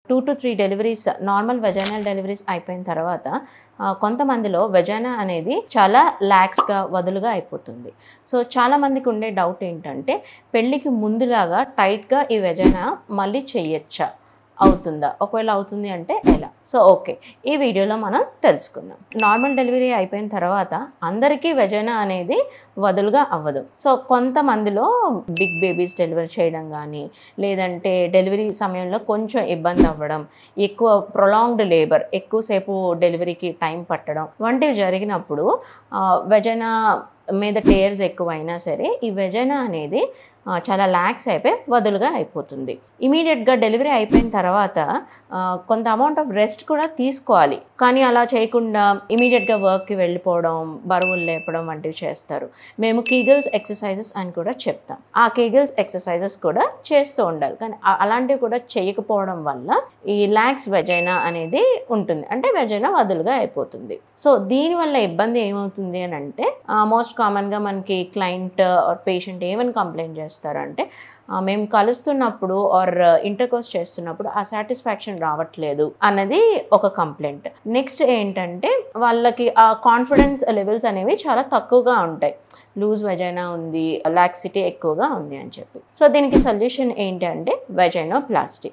2 to 3 deliveries normal vaginal deliveries అయిపోయిన తర్వాత కొంతమందిలో వెజైనా అనేది చాలా లాక్స్గా వదులుగా అయిపోతుంది. సో చాలామందికి ఉండే డౌట్ ఏంటంటే పెళ్ళికి ముందులాగా టైట్గా ఈ వెజైనా మళ్ళీ చెయ్యొచ్చా, అవుతుందా, ఒకవేళ అవుతుంది అంటే ఎలా? సో ఓకే, ఈ వీడియోలో మనం తెలుసుకుందాం. నార్మల్ డెలివరీ అయిపోయిన తర్వాత అందరికీ వెజైనా అనేది వదులుగా అవ్వదు. సో కొంతమందిలో బిగ్ బేబీస్ డెలివరీ చేయడం కానీ, లేదంటే డెలివరీ సమయంలో కొంచెం ఇబ్బంది అవ్వడం, ఎక్కువ ప్రొలాంగ్డ్ లేబర్, ఎక్కువసేపు డెలివరీకి టైం పట్టడం వంటివి జరిగినప్పుడు వెజైనా మీద టేర్స్ ఎక్కువైనా సరే ఈ వెజైనా అనేది చాలా లాక్స్ అయిపోయి వదులుగా అయిపోతుంది. ఇమీడియట్గా డెలివరీ అయిపోయిన తర్వాత కొంత అమౌంట్ ఆఫ్ రెస్ట్ కూడా తీసుకోవాలి. కానీ అలా చేయకుండా ఇమీడియట్గా వర్క్కి వెళ్ళిపోవడం, బరువులు లేపడం వంటివి చేస్తారు. మేము కీగల్స్ ఎక్సర్సైజెస్ అని కూడా చెప్తాం. ఆ కీగల్స్ ఎక్సర్సైజెస్ కూడా చేస్తూ ఉండాలి. కానీ అలాంటివి కూడా చేయకపోవడం వల్ల ఈ లాక్స్ వెజైనా అనేది ఉంటుంది, అంటే వెజైనా వదులుగా అయిపోతుంది. సో దీనివల్ల ఇబ్బంది ఏమవుతుంది అని అంటే మోస్ట్ కామన్గా మనకి క్లయింట్ ఆర్ పేషెంట్ ఏమని కంప్లైంట్ చేస్తారంటే మేము కలుస్తున్నప్పుడు ఆర్ ఇంటర్కోర్స్ చేస్తున్నప్పుడు ఆ సాటిస్ఫాక్షన్ రావట్లేదు అన్నది ఒక కంప్లైంట్. నెక్స్ట్ ఏంటంటే వాళ్ళకి ఆ కాన్ఫిడెన్స్ లెవెల్స్ అనేవి చాలా తక్కువగా ఉంటాయి. లూజ్ వెజైనా ఉంది, లాక్సిటీ ఎక్కువగా ఉంది అని చెప్పి. సో దీనికి సొల్యూషన్ ఏంటి అంటే వెజైనోప్లాస్టీ.